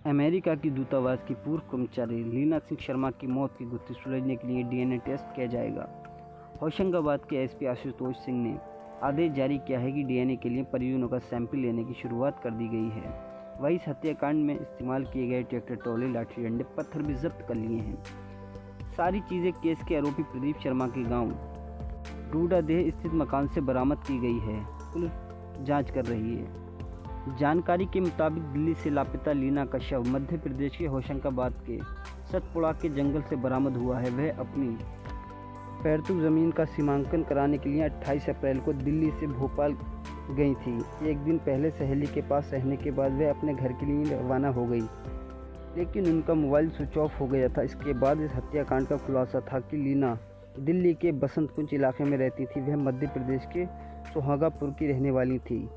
America की दूतावास की पूर्व कर्मचारी लीना सिंह शर्मा की मौत की गुत्थी सुलझने के लिए डीएनए टेस्ट किया जाएगा। होशंगाबाद के एसपी आशुतोष सिंह ने आदेश जारी किया है कि डीएनए के लिए परिजनों का सैंपल लेने की शुरुआत कर दी गई है। वहीं इस हत्याकांड में इस्तेमाल किए गए ट्रैक्टर ट्रॉली, लाठी डंडे, पत्थर भी जब्त कर लिए हैं। सारी चीज़ें केस के आरोपी प्रदीप शर्मा के गाँव डूडादेह स्थित मकान से बरामद की गई है। पुलिस जाँच कर रही है। जानकारी के मुताबिक दिल्ली से लापता लीना का शव मध्य प्रदेश के होशंगाबाद के सतपुड़ा के जंगल से बरामद हुआ है। वह अपनी पैतृक ज़मीन का सीमांकन कराने के लिए 28 अप्रैल को दिल्ली से भोपाल गई थी। एक दिन पहले सहेली के पास रहने के बाद वह अपने घर के लिए रवाना हो गई, लेकिन उनका मोबाइल स्विच ऑफ हो गया था। इसके बाद इस हत्याकांड का खुलासा था कि लीना दिल्ली के बसंत कुंज इलाके में रहती थी। वह मध्य प्रदेश के सुहागापुर की रहने वाली थी।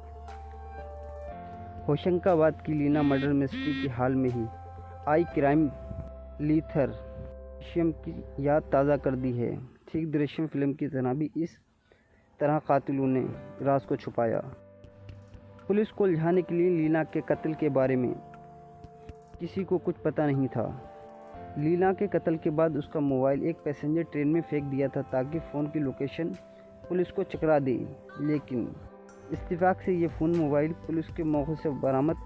होशंगाबाद की लीना मर्डर मिस्ट्री की हाल में ही आई क्राइम लीथर दृश्यम की याद ताज़ा कर दी है। ठीक दृश्यम फिल्म की तरह भी इस तरह कातिलों ने राज को छुपाया। पुलिस को उलझाने के लिए लीना के कत्ल के बारे में किसी को कुछ पता नहीं था। लीना के कत्ल के बाद उसका मोबाइल एक पैसेंजर ट्रेन में फेंक दिया था ताकि फ़ोन की लोकेशन पुलिस को चकरा दे, लेकिन इत्तेफाक से ये फ़ोन मोबाइल पुलिस के मौके से बरामद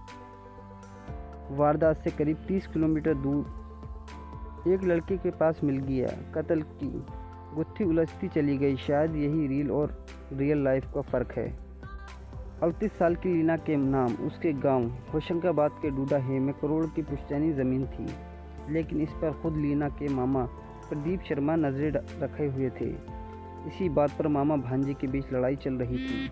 वारदात से करीब 30 किलोमीटर दूर एक लड़के के पास मिल गया। कत्ल की गुत्थी उलझती चली गई। शायद यही रील और रियल लाइफ का फ़र्क है। 38 साल की लीना के नाम उसके गांव होशंगाबाद के डूडाहे में करोड़ की पुश्तैनी ज़मीन थी, लेकिन इस पर खुद लीना के मामा प्रदीप शर्मा नजरें रखे हुए थे। इसी बात पर मामा भांजे के बीच लड़ाई चल रही थी।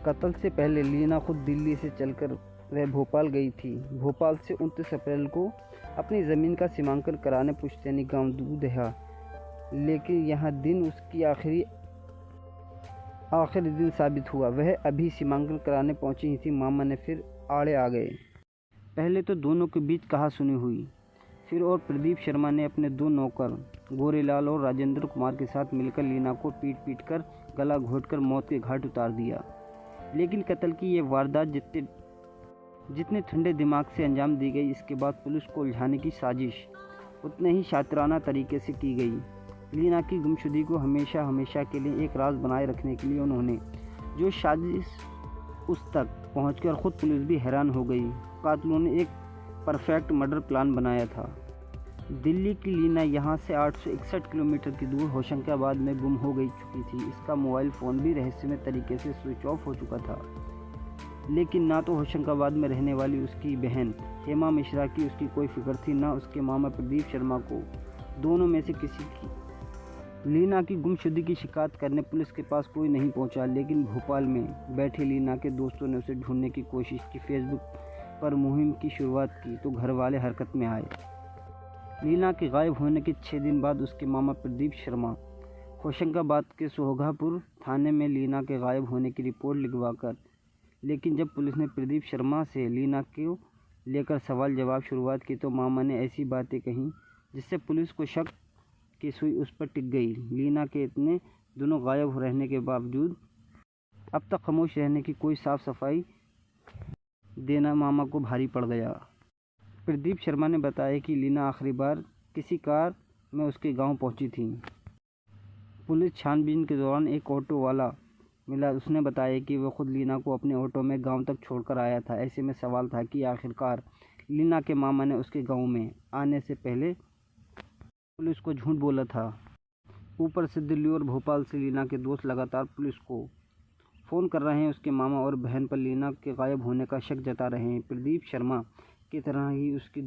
कत्ल से पहले लीना खुद दिल्ली से चलकर वह भोपाल गई थी। भोपाल से 29 अप्रैल को अपनी ज़मीन का सीमांकन कराने पुश्तैनी गांव डूडाहा, लेकिन यहाँ दिन उसकी आखिरी दिन साबित हुआ। वह अभी सीमांकन कराने पहुंची ही थी। मामा ने फिर आड़े आ गए। पहले तो दोनों के बीच कहासुनी हुई, फिर और प्रदीप शर्मा ने अपने 2 नौकर गोरेलाल और राजेंद्र कुमार के साथ मिलकर लीना को पीट कर गला घोंटकर मौत के घाट उतार दिया। लेकिन कत्ल की ये वारदात जितने ठंडे दिमाग से अंजाम दी गई, इसके बाद पुलिस को उलझाने की साजिश उतने ही शातिराना तरीके से की गई। लीना की गुमशुदगी को हमेशा के लिए एक राज बनाए रखने के लिए उन्होंने जो साजिश उस तक पहुंचकर खुद पुलिस भी हैरान हो गई। कातिलों ने एक परफेक्ट मर्डर प्लान बनाया था। दिल्ली की लीना यहाँ से 861 किलोमीटर की दूर होशंगाबाद में गुम हो गई चुकी थी। इसका मोबाइल फ़ोन भी रहस्यमय तरीके से स्विच ऑफ हो चुका था। लेकिन ना तो होशंगाबाद में रहने वाली उसकी बहन हेमा मिश्रा की उसकी कोई फिक्र थी, ना उसके मामा प्रदीप शर्मा को। दोनों में से किसी की लीना की गुमशुदगी की शिकायत करने पुलिस के पास कोई नहीं पहुंचा। लेकिन भोपाल में बैठे लीना के दोस्तों ने उसे ढूंढने की कोशिश की। फेसबुक पर मुहिम की शुरुआत की तो घर वाले हरकत में आए। लीना के गायब होने के 6 दिन बाद उसके मामा प्रदीप शर्मा होशंगाबाद के सुहागापुर थाने में लीना के गायब होने की रिपोर्ट लिखवाकर, लेकिन जब पुलिस ने प्रदीप शर्मा से लीना को लेकर सवाल जवाब शुरुआत की तो मामा ने ऐसी बातें कहीं जिससे पुलिस को शक की सुई उस पर टिक गई। लीना के इतने दिनों गायब रहने के बावजूद अब तक खामोश रहने की कोई साफ सफाई देना मामा को भारी पड़ गया। प्रदीप शर्मा ने बताया कि लीना आखिरी बार किसी कार में उसके गांव पहुंची थी। पुलिस छानबीन के दौरान एक ऑटो वाला मिला। उसने बताया कि वह खुद लीना को अपने ऑटो में गांव तक छोड़कर आया था। ऐसे में सवाल था कि आखिरकार लीना के मामा ने उसके गांव में आने से पहले पुलिस को झूठ बोला था। ऊपर से दिल्ली और भोपाल से लीना के दोस्त लगातार पुलिस को फ़ोन कर रहे हैं। उसके मामा और बहन पर लीना के गायब होने का शक जता रहे हैं। प्रदीप शर्मा की तरह ही उसकी